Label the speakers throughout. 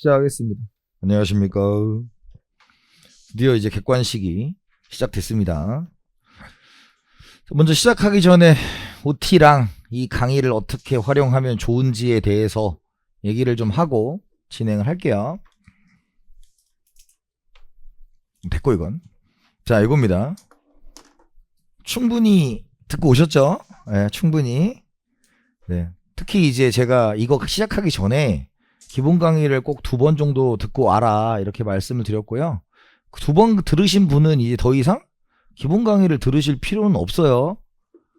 Speaker 1: 시작하겠습니다. 안녕하십니까. 드디어 이제 객관식이 시작됐습니다. 먼저 시작하기 전에 OT랑 이 강의를 어떻게 활용하면 좋은지에 대해서 얘기를 좀 하고 진행을 할게요. 됐고 이건. 자, 이겁니다. 충분히 듣고 오셨죠? 네, 충분히. 네. 특히 이제 제가 이거 시작하기 전에 기본 강의를 꼭 2번 정도 듣고 와라 이렇게 말씀을 드렸고요. 2번 들으신 분은 이제 더 이상 기본 강의를 들으실 필요는 없어요.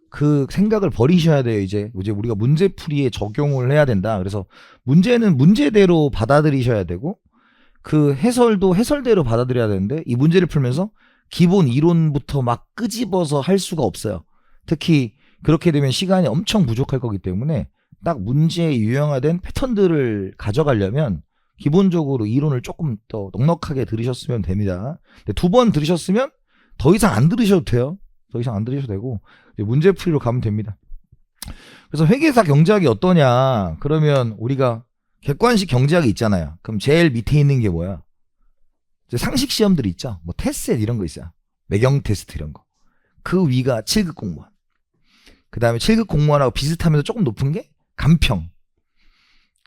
Speaker 1: 그 생각을 버리셔야 돼요. 이제 우리가 문제풀이에 적용을 해야 된다. 그래서 문제는 문제대로 받아들이셔야 되고 그 해설도 해설대로 받아들여야 되는데 이 문제를 풀면서 기본 이론부터 막 끄집어서 할 수가 없어요. 특히 그렇게 되면 시간이 엄청 부족할 거기 때문에 딱 문제에 유형화된 패턴들을 가져가려면 기본적으로 이론을 조금 더 넉넉하게 들으셨으면 됩니다. 2번 들으셨으면 더 이상 안 들으셔도 돼요. 더 이상 안 들으셔도 되고 문제풀이로 가면 됩니다. 그래서 회계사 경제학이 어떠냐? 그러면 우리가 객관식 경제학이 있잖아요. 그럼 제일 밑에 있는 게 뭐야? 상식 시험들이 있죠. 뭐 테스트 이런 거 있어요. 매경 테스트 이런 거. 그 위가 7급 공무원. 그 다음에 7급 공무원하고 비슷하면서 조금 높은 게 간평.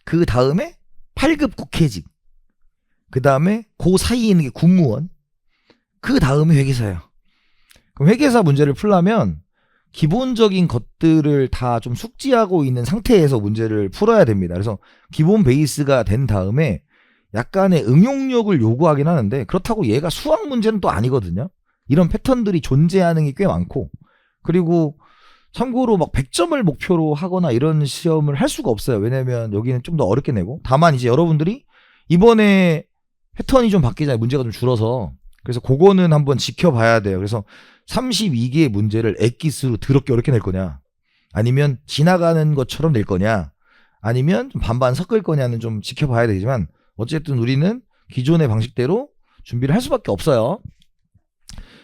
Speaker 1: 그 다음에 8급 국회직. 그 다음에 그 사이에 있는 게 국무원. 그 다음에 회계사예요. 그럼 회계사 문제를 풀려면 기본적인 것들을 다 좀 숙지하고 있는 상태에서 문제를 풀어야 됩니다. 그래서 기본 베이스가 된 다음에 약간의 응용력을 요구하긴 하는데 그렇다고 얘가 수학 문제는 또 아니거든요. 이런 패턴들이 존재하는 게 꽤 많고 그리고 참고로 막 100점을 목표로 하거나 이런 시험을 할 수가 없어요. 왜냐면 여기는 좀 더 어렵게 내고 다만 이제 여러분들이 이번에 패턴이 좀 바뀌잖아요. 문제가 좀 줄어서 그래서 그거는 한번 지켜봐야 돼요. 그래서 32개의 문제를 엑기스로 더럽게 어렵게 낼 거냐 아니면 지나가는 것처럼 낼 거냐 아니면 좀 반반 섞을 거냐는 좀 지켜봐야 되지만 어쨌든 우리는 기존의 방식대로 준비를 할 수밖에 없어요.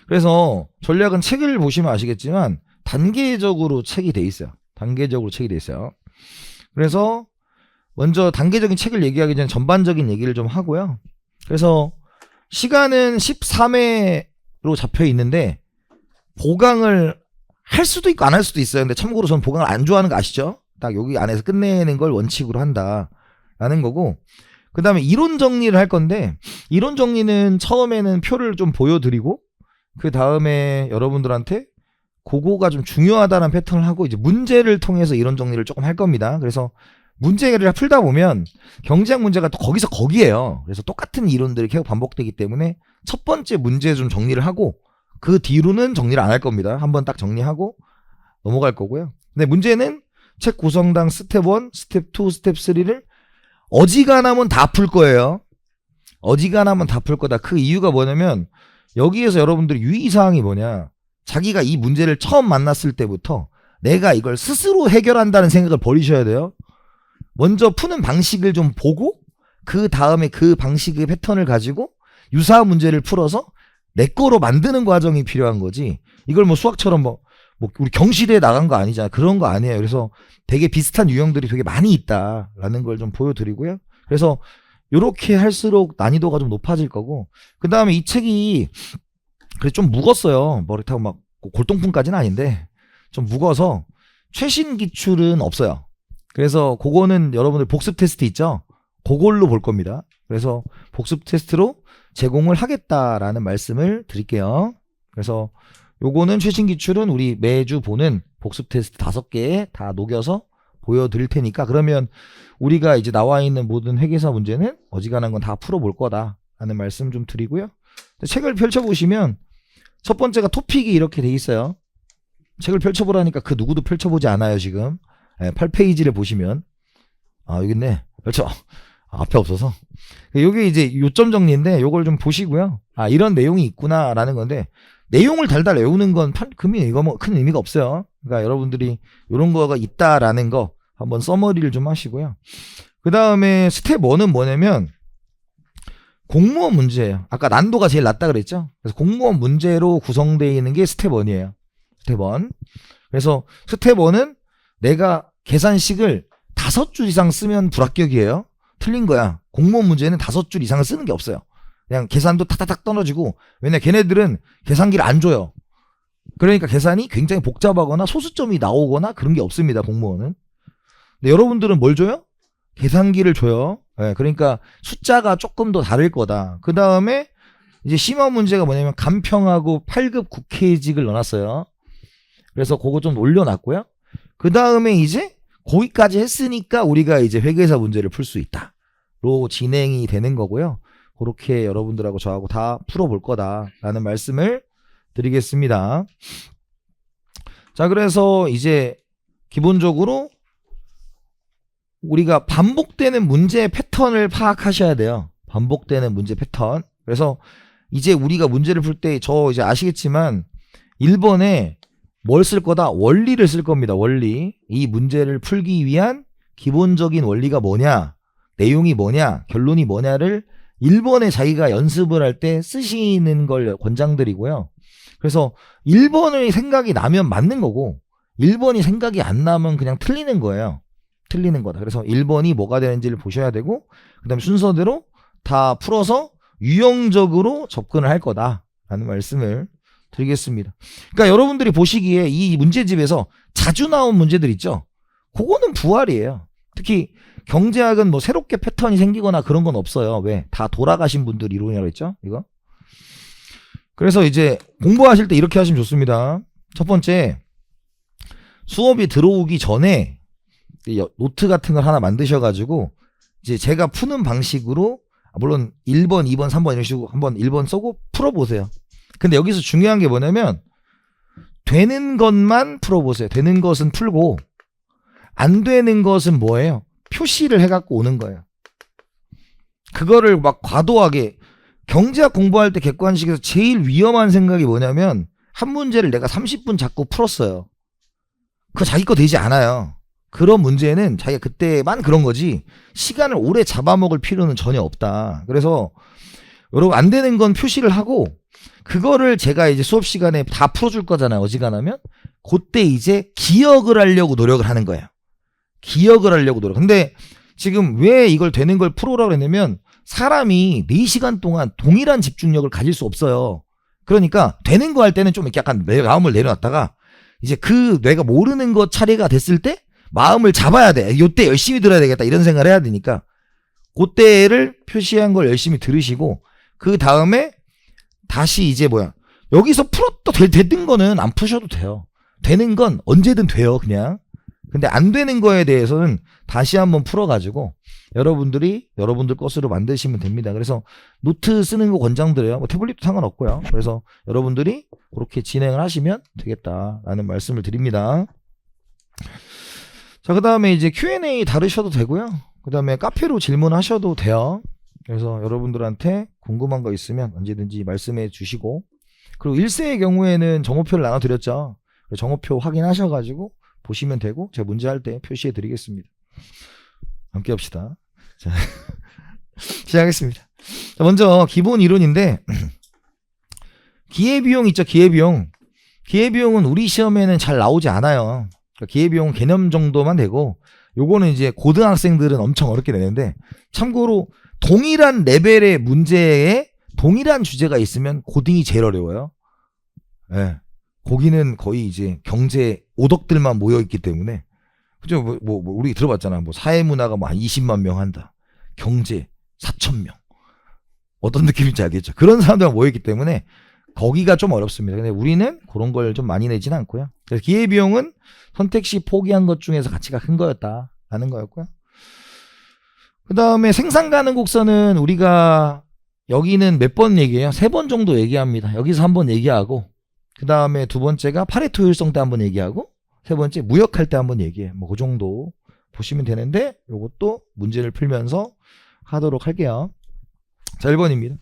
Speaker 1: 그래서 전략은 책을 보시면 아시겠지만 단계적으로 책이 돼 있어요. 단계적으로 책이 돼 있어요. 그래서 먼저 단계적인 책을 얘기하기 전에 전반적인 얘기를 좀 하고요. 그래서 시간은 13회로 잡혀 있는데 보강을 할 수도 있고 안 할 수도 있어요. 근데 참고로 저는 보강을 안 좋아하는 거 아시죠? 딱 여기 안에서 끝내는 걸 원칙으로 한다라는 거고 그 다음에 이론 정리를 할 건데 이론 정리는 처음에는 표를 좀 보여드리고 그 다음에 여러분들한테 그거가 좀 중요하다는 패턴을 하고 이제 문제를 통해서 이론 정리를 조금 할 겁니다. 그래서 문제를 풀다 보면 경제학 문제가 또 거기서 거기에요. 그래서 똑같은 이론들이 계속 반복되기 때문에 첫 번째 문제 좀 정리를 하고 그 뒤로는 정리를 안 할 겁니다. 한번 딱 정리하고 넘어갈 거고요. 근데 문제는 책 구성당 스텝 1, 스텝 2, 스텝 3를 어지간하면 다 풀 거예요. 어지간하면 다 풀 거다. 그 이유가 뭐냐면 여기에서 여러분들이 유의사항이 뭐냐. 자기가 이 문제를 처음 만났을 때부터 내가 이걸 스스로 해결한다는 생각을 버리셔야 돼요. 먼저 푸는 방식을 좀 보고 그 다음에 그 방식의 패턴을 가지고 유사한 문제를 풀어서 내 거로 만드는 과정이 필요한 거지. 이걸 뭐 수학처럼 뭐 우리 경시대에 나간 거 아니잖아요. 그런 거 아니에요. 그래서 되게 비슷한 유형들이 되게 많이 있다라는 걸 좀 보여드리고요. 그래서 이렇게 할수록 난이도가 좀 높아질 거고 그 다음에 이 책이 그래서 좀 묵었어요. 머리 타고 막 골동품까지는 아닌데 좀 묵어서 최신 기출은 없어요. 그래서 그거는 여러분들 복습 테스트 있죠? 그걸로 볼 겁니다. 그래서 복습 테스트로 제공을 하겠다라는 말씀을 드릴게요. 그래서 요거는 최신 기출은 우리 매주 보는 복습 테스트 5개 다 녹여서 보여드릴 테니까 그러면 우리가 이제 나와 있는 모든 회계사 문제는 어지간한 건 다 풀어볼 거다라는 말씀 좀 드리고요. 책을 펼쳐보시면 첫 번째가 토픽이 이렇게 돼 있어요. 책을 펼쳐보라니까 그 누구도 펼쳐보지 않아요 지금. 8페이지를 보시면 여기 있네. 펼쳐. 앞에 없어서. 요게 이제 요점 정리인데 요걸 좀 보시고요. 이런 내용이 있구나라는 건데 내용을 달달 외우는 건 큰 의미가 없어요. 그러니까 여러분들이 이런 거가 있다라는 거 한번 서머리를 좀 하시고요. 그 다음에 스텝 1은 뭐냐면 공무원 문제예요. 아까 난도가 제일 낮다 그랬죠. 그래서 공무원 문제로 구성되어 있는 게 스텝 1이에요. 스텝 1. 그래서 스텝 1은 내가 계산식을 5줄 이상 쓰면 불합격이에요. 틀린 거야. 공무원 문제는 5줄 이상을 쓰는 게 없어요. 그냥 계산도 탁탁탁 떨어지고, 왜냐 걔네들은 계산기를 안 줘요. 그러니까 계산이 굉장히 복잡하거나 소수점이 나오거나 그런 게 없습니다, 공무원은. 근데 여러분들은 뭘 줘요? 계산기를 줘요. 네, 그러니까 숫자가 조금 더 다를 거다. 그 다음에 이제 심화 문제가 뭐냐면 간평하고 8급 국회의직을 넣어놨어요. 그래서 그거 좀 올려놨고요. 그 다음에 이제 거기까지 했으니까 우리가 이제 회계사 문제를 풀 수 있다로 진행이 되는 거고요. 그렇게 여러분들하고 저하고 다 풀어볼 거다라는 말씀을 드리겠습니다. 자, 그래서 이제 기본적으로 우리가 반복되는 문제의 패턴을 파악하셔야 돼요. 반복되는 문제 패턴. 그래서 이제 우리가 문제를 풀 때 저 이제 아시겠지만 1번에 뭘 쓸 거다? 원리를 쓸 겁니다. 원리. 이 문제를 풀기 위한 기본적인 원리가 뭐냐? 내용이 뭐냐? 결론이 뭐냐를 1번에 자기가 연습을 할 때 쓰시는 걸 권장드리고요. 그래서 1번의 생각이 나면 맞는 거고 1번이 생각이 안 나면 그냥 틀리는 거예요. 틀리는 거다. 그래서 1번이 뭐가 되는지를 보셔야 되고 그 다음에 순서대로 다 풀어서 유형적으로 접근을 할 거다라는 말씀을 드리겠습니다. 그러니까 여러분들이 보시기에 이 문제집에서 자주 나온 문제들 있죠. 그거는 부활이에요. 특히 경제학은 뭐 새롭게 패턴이 생기거나 그런 건 없어요. 왜? 다 돌아가신 분들 이론이라고 했죠. 이거. 그래서 이제 공부하실 때 이렇게 하시면 좋습니다. 첫 번째, 수업이 들어오기 전에 노트 같은 걸 하나 만드셔가지고 이제 제가 푸는 방식으로 물론 1번, 2번, 3번 이런 식으로 한번 1번 써고 풀어보세요. 근데 여기서 중요한 게 뭐냐면 되는 것만 풀어보세요. 되는 것은 풀고 안 되는 것은 뭐예요? 표시를 해갖고 오는 거예요. 그거를 막 과도하게 경제학 공부할 때 객관식에서 제일 위험한 생각이 뭐냐면 한 문제를 내가 30분 잡고 풀었어요. 그거 자기 거 되지 않아요. 그런 문제는 자기가 그때만 그런 거지 시간을 오래 잡아먹을 필요는 전혀 없다. 그래서 여러분 안 되는 건 표시를 하고 그거를 제가 이제 수업 시간에 다 풀어줄 거잖아요. 어지간하면 그때 이제 기억을 하려고 노력을 하는 거예요. 기억을 하려고 노력. 근데 지금 왜 이걸 되는 걸 풀어라고 했냐면 사람이 4시간 동안 동일한 집중력을 가질 수 없어요. 그러니까 되는 거 할 때는 좀 이렇게 약간 마음을 내려놨다가 이제 그 내가 모르는 것 차례가 됐을 때 마음을 잡아야 돼. 요때 열심히 들어야 되겠다. 이런 생각을 해야 되니까 그때를 표시한 걸 열심히 들으시고 그 다음에 다시 이제 여기서 풀었다 됐던 거는 안 푸셔도 돼요. 되는 건 언제든 돼요. 그냥. 근데 안 되는 거에 대해서는 다시 한번 풀어가지고 여러분들 것으로 만드시면 됩니다. 그래서 노트 쓰는 거 권장드려요. 뭐 태블릿도 상관없고요. 그래서 여러분들이 그렇게 진행을 하시면 되겠다라는 말씀을 드립니다. 자, 그 다음에 이제 Q&A 다루셔도 되고요. 그 다음에 카페로 질문하셔도 돼요. 그래서 여러분들한테 궁금한 거 있으면 언제든지 말씀해 주시고 그리고 1세의 경우에는 정오표를 나눠드렸죠. 정오표 확인하셔가지고 보시면 되고 제가 문제할 때 표시해 드리겠습니다. 함께 합시다. 자, 시작하겠습니다. 자, 먼저 기본 이론인데 기회비용 있죠. 기회비용은 우리 시험에는 잘 나오지 않아요. 그러니까 기회비용은 개념 정도만 되고 요거는 이제 고등학생들은 엄청 어렵게 되는데 참고로 동일한 레벨의 문제에 동일한 주제가 있으면 고등이 제일 어려워요. 예. 거기는 거의 이제 경제 오덕들만 모여있기 때문에 그죠? 우리 들어봤잖아. 사회문화가 한 20만 명 한다. 경제 4,000명. 어떤 느낌인지 알겠죠? 그런 사람들만 모여있기 때문에 거기가 좀 어렵습니다. 근데 우리는 그런 걸 좀 많이 내지는 않고요. 그래서 기회비용은 선택시 포기한 것 중에서 가치가 큰 거였다라는 거였고요. 그 다음에 생산가능 곡선은 우리가 여기는 몇 번 얘기해요? 3번 정도 얘기합니다. 여기서 한 번 얘기하고 그 다음에 두 번째가 파레토 효율성 때 한 번 얘기하고 세 번째 무역할 때 한 번 얘기해. 그 정도 보시면 되는데 요것도 문제를 풀면서 하도록 할게요. 자, 1번입니다.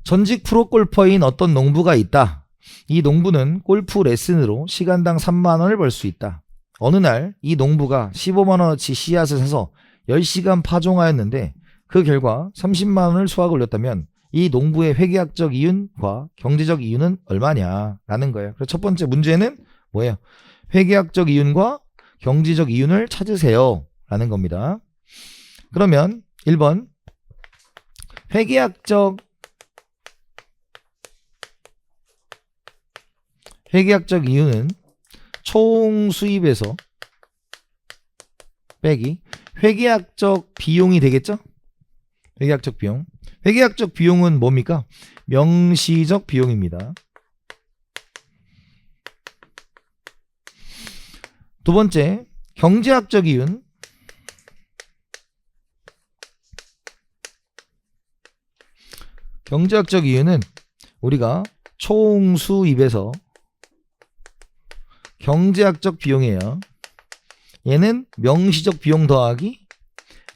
Speaker 1: 전직 프로골퍼인 어떤 농부가 있다. 이 농부는 골프 레슨으로 시간당 3만원을 벌 수 있다. 어느 날 이 농부가 15만원어치 씨앗을 사서 10시간 파종하였는데 그 결과 30만원을 수확을 올렸다면 이 농부의 회계학적 이윤과 경제적 이윤은 얼마냐 라는 거예요. 그래서 첫 번째 문제는 뭐예요? 회계학적 이윤과 경제적 이윤을 찾으세요 라는 겁니다. 그러면 1번 회계학적 이유는 총 수입에서 빼기 회계학적 비용이 되겠죠? 회계학적 비용. 회계학적 비용은 뭡니까? 명시적 비용입니다. 두 번째, 경제학적 이윤. 경제학적 이윤은 우리가 총 수입에서 경제학적 비용이에요. 얘는 명시적 비용 더하기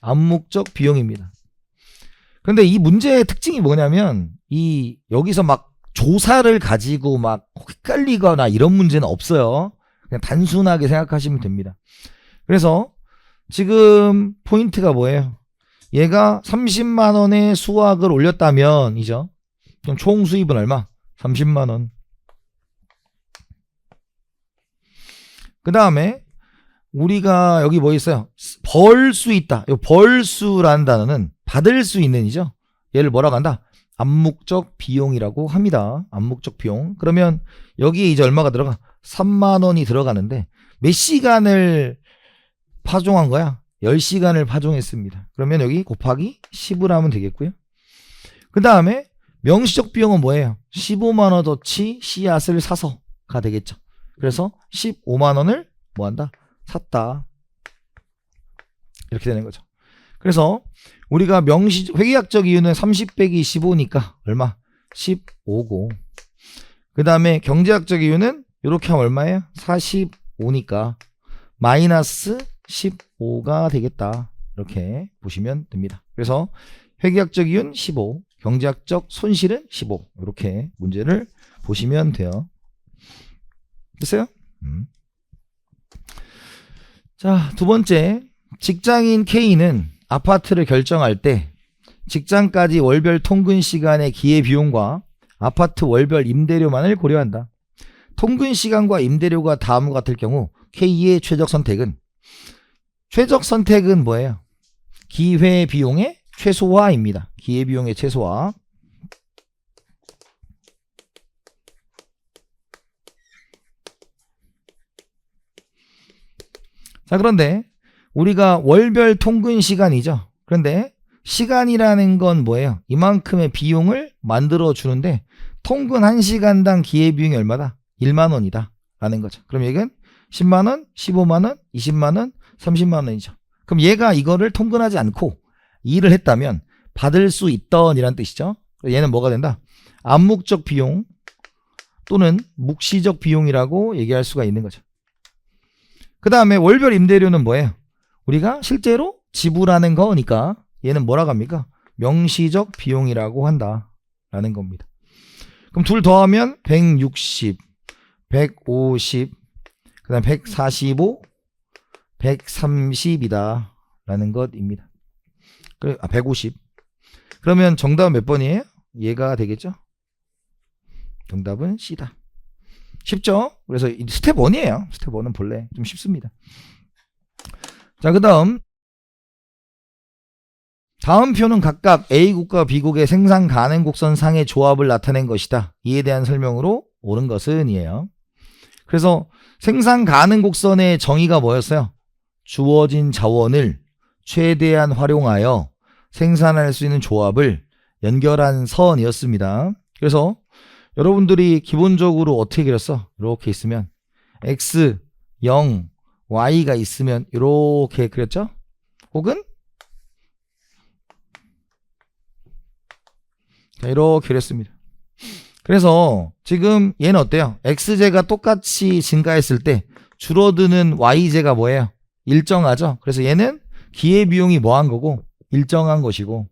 Speaker 1: 암묵적 비용입니다. 그런데 이 문제의 특징이 뭐냐면 여기서 막 조사를 가지고 막 헷갈리거나 이런 문제는 없어요. 그냥 단순하게 생각하시면 됩니다. 그래서 지금 포인트가 뭐예요? 얘가 30만 원의 수확을 올렸다면 이죠. 그럼 총 수입은 얼마? 30만 원. 그 다음에 우리가 여기 뭐 있어요? 벌 수 있다. 이 벌수라는 단어는 받을 수 있는 이죠. 얘를 뭐라고 한다? 암묵적 비용이라고 합니다. 암묵적 비용. 그러면 여기에 이제 얼마가 들어가? 3만 원이 들어가는데 몇 시간을 파종한 거야? 10시간을 파종했습니다. 그러면 여기 곱하기 10을 하면 되겠고요. 그 다음에 명시적 비용은 뭐예요? 15만 원어치 씨앗을 사서가 되겠죠. 그래서 15만 원을 뭐 한다? 샀다. 이렇게 되는 거죠. 그래서 우리가 회계학적 이유는 30 빼기 15니까 얼마? 15고. 그 다음에 경제학적 이유는 이렇게 하면 얼마예요? 45니까 마이너스 15가 되겠다. 이렇게 보시면 됩니다. 그래서 회계학적 이윤 15, 경제학적 손실은 15. 이렇게 문제를 보시면 돼요. 됐어요? 자, 두 번째, 직장인 K는 아파트를 결정할 때 직장까지 월별 통근 시간의 기회비용과 아파트 월별 임대료만을 고려한다. 통근 시간과 임대료가 다음과 같을 경우 K의 최적 선택은 뭐예요? 기회비용의 최소화입니다. 기회비용의 최소화. 자, 그런데 우리가 월별 통근 시간이죠. 그런데 시간이라는 건 뭐예요? 이만큼의 비용을 만들어 주는데 통근 1시간당 기회비용이 얼마다? 1만 원이다 라는 거죠. 그럼 얘는 10만 원, 15만 원, 20만 원, 30만 원이죠. 그럼 얘가 이거를 통근하지 않고 일을 했다면 받을 수 있던 이란 뜻이죠. 얘는 뭐가 된다? 암묵적 비용 또는 묵시적 비용이라고 얘기할 수가 있는 거죠. 그 다음에 월별 임대료는 뭐예요? 우리가 실제로 지불하는 거니까 얘는 뭐라고 합니까? 명시적 비용이라고 한다 라는 겁니다. 그럼 둘 더하면 160, 150, 그 다음 145, 130이다 라는 것입니다. 150. 그러면 정답은 몇 번이에요? 얘가 되겠죠? 정답은 C다. 쉽죠? 그래서 스텝 1이에요. 스텝 1은 본래 좀 쉽습니다. 자, 그 다음 표는 각각 A국과 B국의 생산 가능 곡선상의 조합을 나타낸 것이다. 이에 대한 설명으로 옳은 것은 이에요. 그래서 생산 가능 곡선의 정의가 뭐였어요? 주어진 자원을 최대한 활용하여 생산할 수 있는 조합을 연결한 선이었습니다. 그래서 여러분들이 기본적으로 어떻게 그렸어? 이렇게 있으면 X, 0, Y가 있으면 이렇게 그렸죠? 혹은 이렇게 그렸습니다. 그래서 지금 얘는 어때요? X제가 똑같이 증가했을 때 줄어드는 Y제가 뭐예요? 일정하죠? 그래서 얘는 기회비용이 뭐한 거고? 일정한 것이고,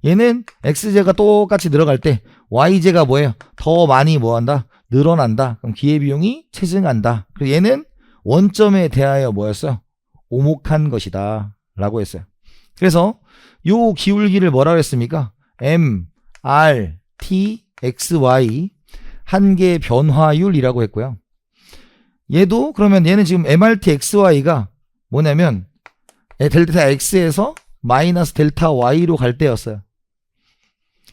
Speaker 1: 얘는 X제가 똑같이 늘어갈 때 Y제가 뭐예요? 더 많이 뭐한다? 늘어난다. 그럼 기회비용이 체증한다. 그래서 얘는 원점에 대하여 뭐였어요? 오목한 것이다 라고 했어요. 그래서 요 기울기를 뭐라고 했습니까? M, R, T, X, Y 한계 변화율이라고 했고요. 얘도 그러면 얘는 지금 MRT, XY가 뭐냐면 델타 x에서 마이너스 델타 y로 갈 때였어요.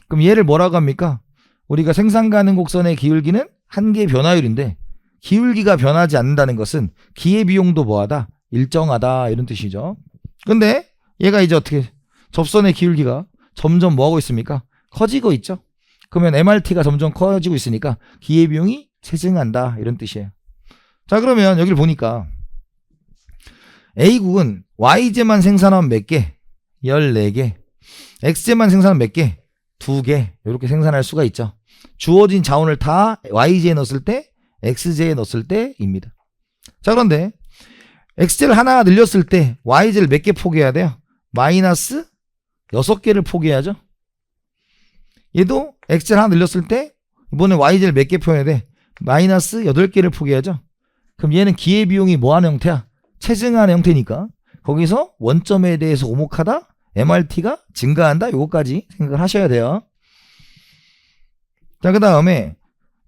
Speaker 1: 그럼 얘를 뭐라고 합니까? 우리가 생산 가능 곡선의 기울기는 한계 변화율인데 기울기가 변하지 않는다는 것은 기회비용도 뭐하다? 일정하다 이런 뜻이죠. 근데 얘가 이제 어떻게 접선의 기울기가 점점 뭐하고 있습니까? 커지고 있죠. 그러면 MRT가 점점 커지고 있으니까 기회비용이 체증한다 이런 뜻이에요. 자, 그러면 여기를 보니까 A국은 YJ만 생산하면 몇 개? 14개. XJ만 생산하면 몇 개? 2개. 이렇게 생산할 수가 있죠. 주어진 자원을 다 YJ에 넣었을 때, XJ에 넣었을 때입니다. 자, 그런데 XJ를 하나 늘렸을 때 YJ를 몇 개 포기해야 돼요? 마이너스 6개를 포기해야죠. 얘도 XJ를 하나 늘렸을 때 이번에 YJ를 몇 개 포기해야 돼? 마이너스 8개를 포기해야죠. 그럼 얘는 기회비용이 뭐하는 형태야? 체증하는 형태니까 거기서 원점에 대해서 오목하다, MRT가 증가한다, 요거까지 생각을 하셔야 돼요. 자, 그 다음에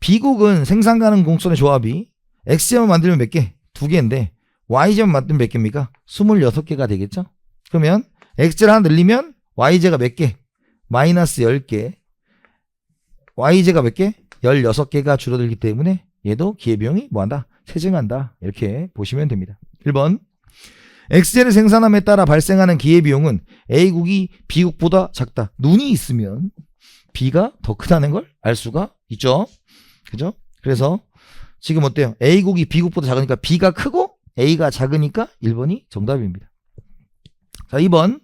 Speaker 1: B국은 생산 가능 곡선의 조합이 XJ만 만들면 몇 개? 2개인데 YJ만 만들면 몇 개입니까? 26개가 되겠죠. 그러면 XJ를 하나 늘리면 YJ가 몇 개? 마이너스 10개. YJ가 몇 개? 16개가 줄어들기 때문에 얘도 기회비용이 뭐한다? 체증한다. 이렇게 보시면 됩니다. 1번 XJ를 생산함에 따라 발생하는 기회비용은 A국이 B국보다 작다. 눈이 있으면 B가 더 크다는 걸 알 수가 있죠. 그죠? 그래서 지금 어때요? A국이 B국보다 작으니까 B가 크고 A가 작으니까 1번이 정답입니다. 자, 2번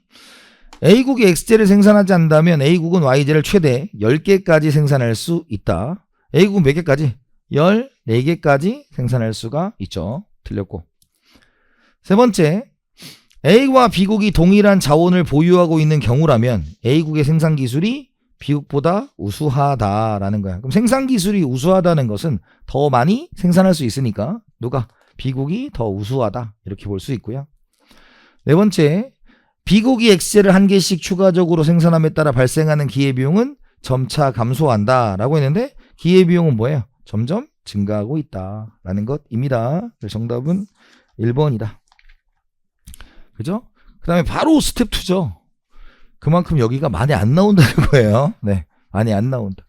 Speaker 1: A국이 XJ를 생산하지 않는다면 A국은 YJ를 최대 10개까지 생산할 수 있다. A국은 몇 개까지? 14개까지 생산할 수가 있죠. 틀렸고. 세 번째, A와 B국이 동일한 자원을 보유하고 있는 경우라면 A국의 생산 기술이 B국보다 우수하다라는 거야. 그럼 생산 기술이 우수하다는 것은 더 많이 생산할 수 있으니까 누가? B국이 더 우수하다 이렇게 볼 수 있고요. 네 번째, B국이 XJ를 한 개씩 추가적으로 생산함에 따라 발생하는 기회비용은 점차 감소한다라고 했는데 기회비용은 뭐예요? 점점 증가하고 있다라는 것입니다. 그래서 정답은 1번이다. 그죠? 그 다음에 바로 스텝 2죠. 그만큼 여기가 많이 안 나온다는 거예요. 네, 많이 안 나온다.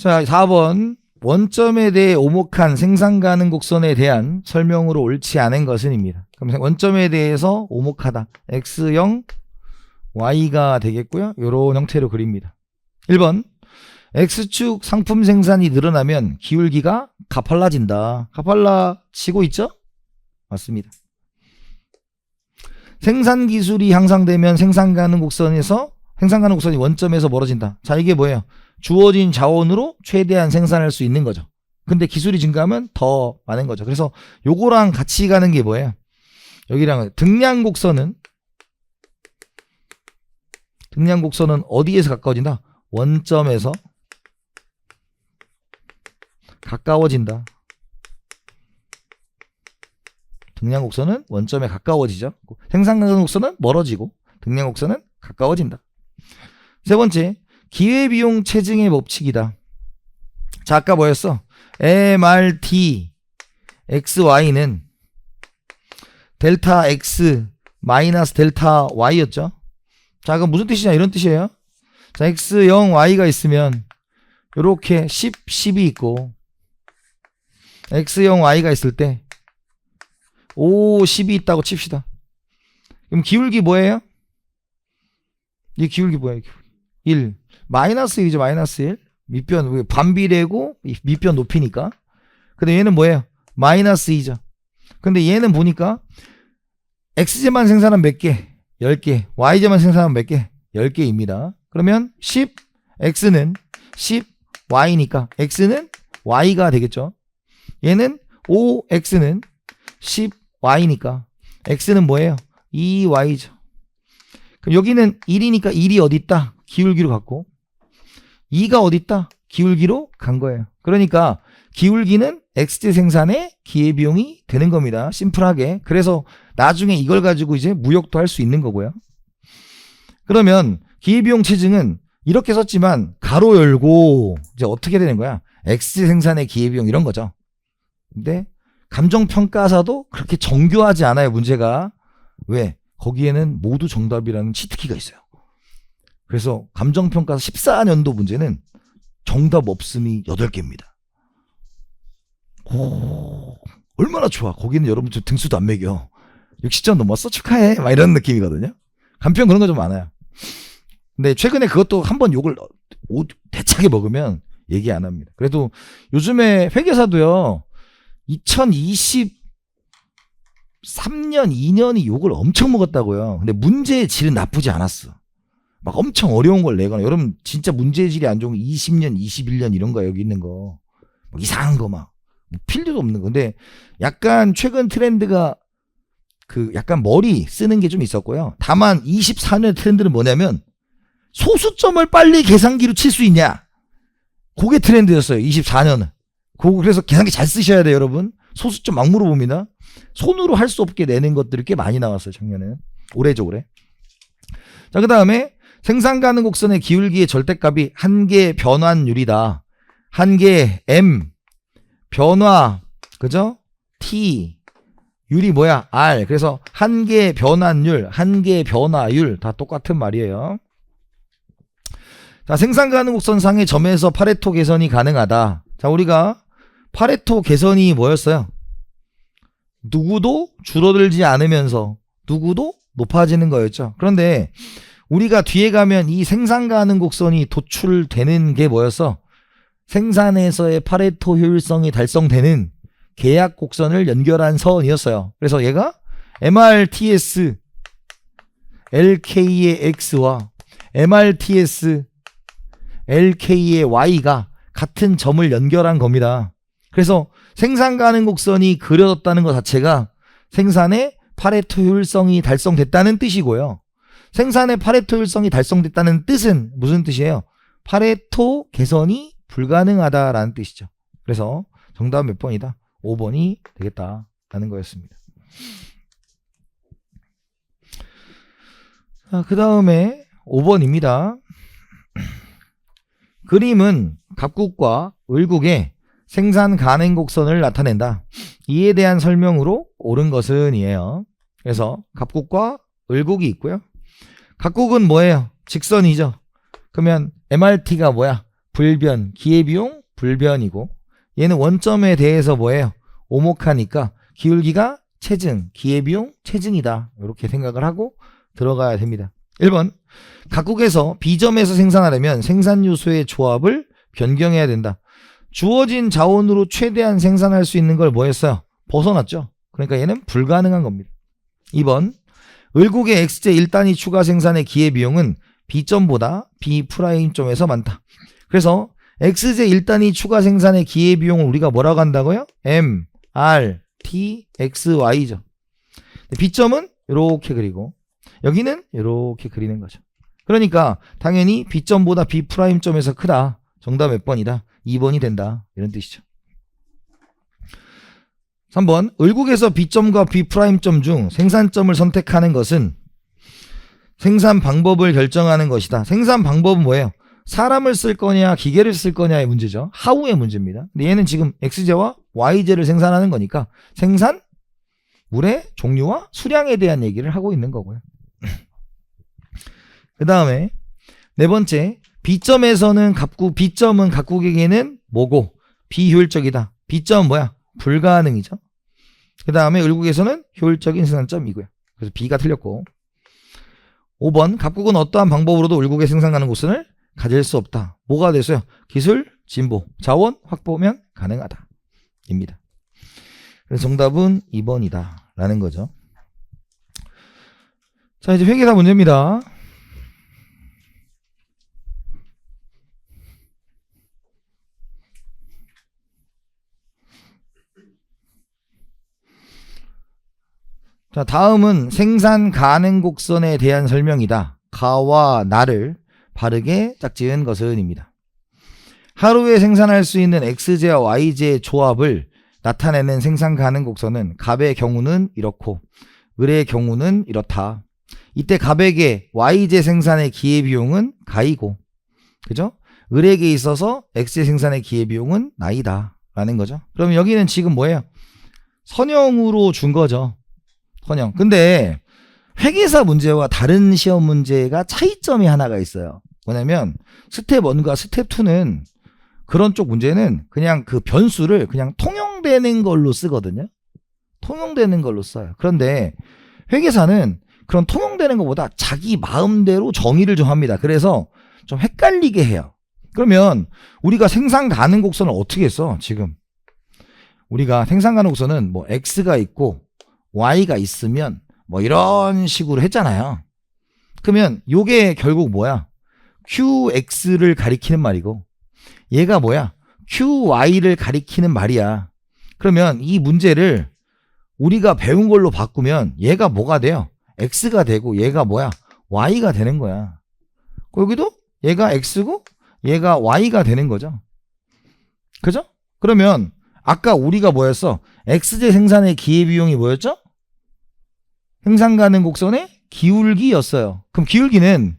Speaker 1: 자, 4번 원점에 대해 오목한 생산 가능 곡선에 대한 설명으로 옳지 않은 것은입니다. 그럼 원점에 대해서 오목하다. X0, Y가 되겠고요. 이런 형태로 그립니다. 1번 X축 상품 생산이 늘어나면 기울기가 가팔라진다. 가팔라지고 있죠? 맞습니다. 생산 기술이 향상되면 생산 가능 곡선이 원점에서 멀어진다. 자, 이게 뭐예요? 주어진 자원으로 최대한 생산할 수 있는 거죠. 근데 기술이 증가하면 더 많은 거죠. 그래서 요거랑 같이 가는 게 뭐예요? 여기랑 등량 곡선은 어디에서 가까워진다? 원점에서 가까워진다. 등량 곡선은 원점에 가까워지죠. 생산 가능 곡선은 멀어지고 등량 곡선은 가까워진다. 세 번째, 기회비용 체증의 법칙이다. 자, 아까 뭐였어? MRT XY는 델타 X 마이너스 델타 Y였죠. 자, 그럼 무슨 뜻이냐? 이런 뜻이에요. 자, X0, Y가 있으면 요렇게 10, 10이 있고 X0, Y가 있을 때 5, 10이 있다고 칩시다. 그럼 기울기 뭐예요? 이 기울기 뭐예요? 1. 마이너스 1이죠. 마이너스 1. 밑변 반비례고 밑변 높이니까. 근데 얘는 뭐예요? 마이너스 2죠. 근데 얘는 보니까 XJ만 생산하면 몇 개? 10개. YJ만 생산하면 몇 개? 10개입니다. 그러면 10, X는 10, Y니까 X는 Y가 되겠죠. 얘는 5, X는 10, Y니까 X는 뭐예요? 2Y죠. 그럼 여기는 1이니까 1이 어디 있다? 기울기로 갔고 2가 어디 있다? 기울기로 간 거예요. 그러니까 기울기는 XJ 생산의 기회비용이 되는 겁니다. 심플하게. 그래서 나중에 이걸 가지고 이제 무역도 할 수 있는 거고요. 그러면 기회비용 체증은 이렇게 썼지만 가로 열고 이제 어떻게 되는 거야? X 생산의 기회비용 이런 거죠. 근데 감정평가사도 그렇게 정교하지 않아요, 문제가. 왜? 거기에는 모두 정답이라는 치트키가 있어요. 그래서 감정평가사 14년도 문제는 정답 없음이 8개입니다. 오, 얼마나 좋아. 거기는 여러분 저 등수도 안 매겨. 60점 넘었어? 축하해. 막 이런 느낌이거든요. 간편 그런 거 좀 많아요. 근데 최근에 그것도 한번 욕을 대차게 먹으면 얘기 안 합니다. 그래도 요즘에 회계사도요, 2023년, 2년이 욕을 엄청 먹었다고요. 근데 문제의 질은 나쁘지 않았어. 막 엄청 어려운 걸 내거나, 여러분 진짜 문제의 질이 안 좋은 거 20년, 21년 이런 거 여기 있는 거. 막 이상한 거 막. 필요도 없는 거. 근데 약간 최근 트렌드가 그 약간 머리 쓰는 게 좀 있었고요. 다만 24년 트렌드는 뭐냐면 소수점을 빨리 계산기로 칠 수 있냐. 그게 트렌드였어요. 24년은. 그래서 계산기 잘 쓰셔야 돼요, 여러분. 소수점 막 물어봅니다. 손으로 할 수 없게 내는 것들이 꽤 많이 나왔어요, 작년에는. 올해죠, 올해. 자, 그 다음에 생산 가능 곡선의 기울기의 절대값이 한계 변환율이다. 한계 M, 변화, 그죠? T, 율이 뭐야? R. 그래서 한계 변환율, 한계 변화율 다 똑같은 말이에요. 자, 생산 가능 곡선상의 점에서 파레토 개선이 가능하다. 자, 우리가 파레토 개선이 뭐였어요? 누구도 줄어들지 않으면서 누구도 높아지는 거였죠. 그런데 우리가 뒤에 가면 이 생산 가능 곡선이 도출되는 게 뭐였어? 생산에서의 파레토 효율성이 달성되는 계약 곡선을 연결한 선이었어요. 그래서 얘가 MRTS LK의 X와 MRTS LK의 Y가 같은 점을 연결한 겁니다. 그래서 생산 가능 곡선이 그려졌다는 것 자체가 생산의 파레토 효율성이 달성됐다는 뜻이고요. 생산의 파레토 효율성이 달성됐다는 뜻은 무슨 뜻이에요? 파레토 개선이 불가능하다라는 뜻이죠. 그래서 정답은 몇 번이다? 5번이 되겠다라는 거였습니다. 그 다음에 5번입니다. 그림은 갑국과 을국의 생산 가능 곡선을 나타낸다. 이에 대한 설명으로 옳은 것은 이에요. 그래서 갑국과 을국이 있고요. 갑국은 뭐예요? 직선이죠. 그러면 MRT가 뭐야? 불변, 기회비용 불변이고, 얘는 원점에 대해서 뭐예요? 오목하니까 기울기가 체증, 기회비용 체증이다. 이렇게 생각을 하고 들어가야 됩니다. 1번, 각국에서 B점에서 생산하려면 생산 요소의 조합을 변경해야 된다. 주어진 자원으로 최대한 생산할 수 있는 걸 뭐였어요? 벗어났죠. 그러니까 얘는 불가능한 겁니다. 2번, 을국의 X제 1단위 추가 생산의 기회비용은 B점보다 B'점에서 많다. 그래서 X제 1단위 추가 생산의 기회비용을 우리가 뭐라고 한다고요? M, R, T, X, Y죠. B점은 이렇게 그리고 여기는 이렇게 그리는 거죠. 그러니까 당연히 B점보다 B'점에서 크다. 정답 몇 번이다? 2번이 된다. 이런 뜻이죠. 3번, 을국에서 B점과 B'점 중 생산점을 선택하는 것은 생산 방법을 결정하는 것이다. 생산 방법은 뭐예요? 사람을 쓸 거냐 기계를 쓸 거냐의 문제죠. 하우의 문제입니다. 근데 얘는 지금 X제와 Y제를 생산하는 거니까 생산, 물의 종류와 수량에 대한 얘기를 하고 있는 거고요. 그 다음에 네 번째, B점에서는 갑국, B점은 갑국에게는 뭐고? 비효율적이다. B점은 뭐야? 불가능이죠. 그 다음에 을국에서는 효율적인 생산점이고요. 그래서 B가 틀렸고. 5번, 갑국은 어떠한 방법으로도 을국의 생산 가능 곡선을 가질 수 없다. 뭐가 됐어요? 기술, 진보, 자원 확보면 가능하다. 입니다. 그래서 정답은 2번이다. 라는 거죠. 자, 이제 회계사 문제입니다. 자, 다음은 생산 가능 곡선에 대한 설명이다. 가와 나를 바르게 짝지은 것은입니다. 하루에 생산할 수 있는 X제와 Y제의 조합을 나타내는 생산 가능 곡선은 갑의 경우는 이렇고 을의 경우는 이렇다. 이때 갑에게 Y제 생산의 기회비용은 가이고 그죠? 을에게 있어서 X의 생산의 기회비용은 나이다 라는 거죠. 그럼 여기는 지금 뭐예요? 선형으로 준 거죠. 선형. 근데 회계사 문제와 다른 시험 문제가 차이점이 하나가 있어요. 뭐냐면 스텝 1과 스텝 2는 그런 쪽 문제는 그냥 그 변수를 그냥 통용되는 걸로 쓰거든요. 통용되는 걸로 써요. 그런데 회계사는 그런 통용되는 것보다 자기 마음대로 정의를 좀 합니다. 그래서 좀 헷갈리게 해요. 그러면 우리가 생산 가능 곡선을 어떻게 써? 지금 우리가 생산 가능 곡선은 뭐 X가 있고 Y가 있으면 뭐 이런 식으로 했잖아요. 그러면 요게 결국 뭐야? QX를 가리키는 말이고 얘가 뭐야? QY를 가리키는 말이야. 그러면 이 문제를 우리가 배운 걸로 바꾸면 얘가 뭐가 돼요? X가 되고 얘가 뭐야? Y가 되는 거야. 여기도 얘가 X고 얘가 Y가 되는 거죠. 그죠? 그러면 아까 우리가 뭐였어? X제 생산의 기회비용이 뭐였죠? 생산 가능 곡선의 기울기였어요. 그럼 기울기는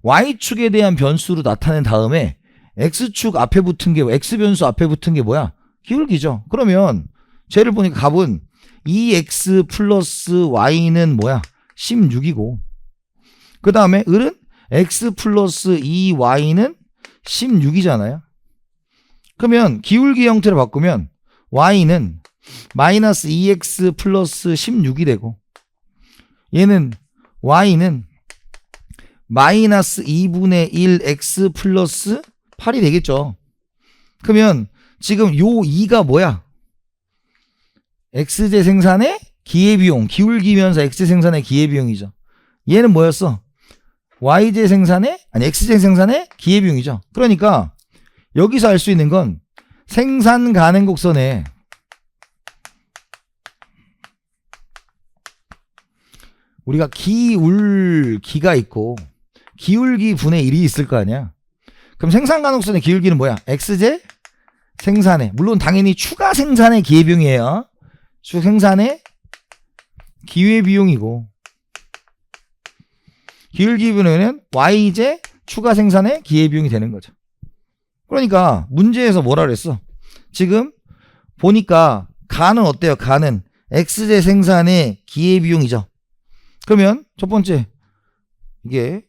Speaker 1: Y축에 대한 변수로 나타낸 다음에 X축 앞에 붙은 게 X변수 앞에 붙은 게 뭐야? 기울기죠. 그러면 쟤를 보니까 값은 2X 플러스 Y는 뭐야? 16이고 그 다음에 을은 X 플러스 2Y는 16이잖아요. 그러면 기울기 형태를 바꾸면 Y는 마이너스 2X 플러스 16이 되고 얘는 Y는 마이너스 2분의 1X 플러스 8이 되겠죠. 그러면 지금 요 2가 뭐야? X제 생산의 기회비용, 기울기면서 X제 생산의 기회비용이죠. 얘는 뭐였어? Y제 생산의, 아니 X제 생산의 기회비용이죠. 그러니까 여기서 알 수 있는 건 생산 가능 곡선에 우리가 기울기가 있고 기울기 분의 1이 있을 거 아니야. 그럼 생산 가능 곡선의 기울기는 뭐야? X제 생산의, 물론 당연히 추가 생산의 기회비용이에요. 추가 생산의 기회비용이고 기울기 분은 Y제 추가 생산의 기회비용이 되는 거죠. 그러니까 문제에서 뭐라 그랬어? 지금 보니까 가는 어때요? 가는 X제 생산의 기회비용이죠. 그러면 첫 번째 이게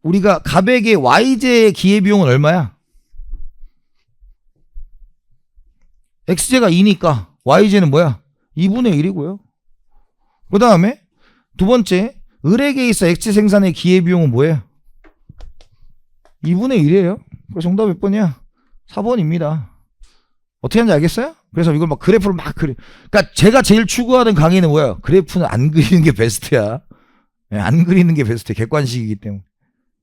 Speaker 1: 우리가 갑액의 Y제의 기회비용은 얼마야? X제가 2니까 Y제는 뭐야? 2분의 1이고요. 그 다음에 두 번째 을에게 있어 X 생산의 기회비용은 뭐예요? 2분의 1이에요. 그래서 정답 몇 번이야? 4번입니다. 어떻게 하는지 알겠어요? 그래서 이걸 막 그래프를 막 그려. 그러니까 제가 제일 추구하던 강의는 뭐야? 그래프는 안 그리는 게 베스트야. 안 그리는 게 베스트야. 객관식이기 때문에.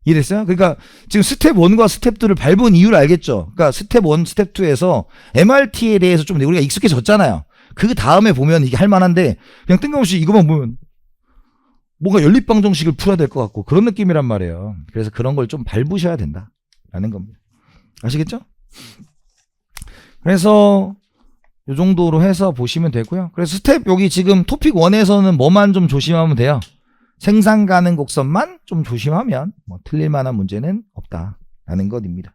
Speaker 1: 이해됐어요? 그러니까 지금 스텝 1과 스텝 2를 밟은 이유를 알겠죠? 그러니까 스텝 1, 스텝 2에서 MRT에 대해서 좀 우리가 익숙해졌잖아요. 그 다음에 보면 이게 할만한데 그냥 뜬금없이 이것만 보면 뭔가 연립방정식을 풀어야 될 것 같고 그런 느낌이란 말이에요. 그래서 그런 걸 좀 밟으셔야 된다라는 겁니다. 아시겠죠? 그래서 이 정도로 해서 보시면 되고요. 그래서 스텝 여기 지금 토픽 1에서는 뭐만 좀 조심하면 돼요? 생산 가능 곡선만 좀 조심하면 뭐 틀릴 만한 문제는 없다라는 것입니다.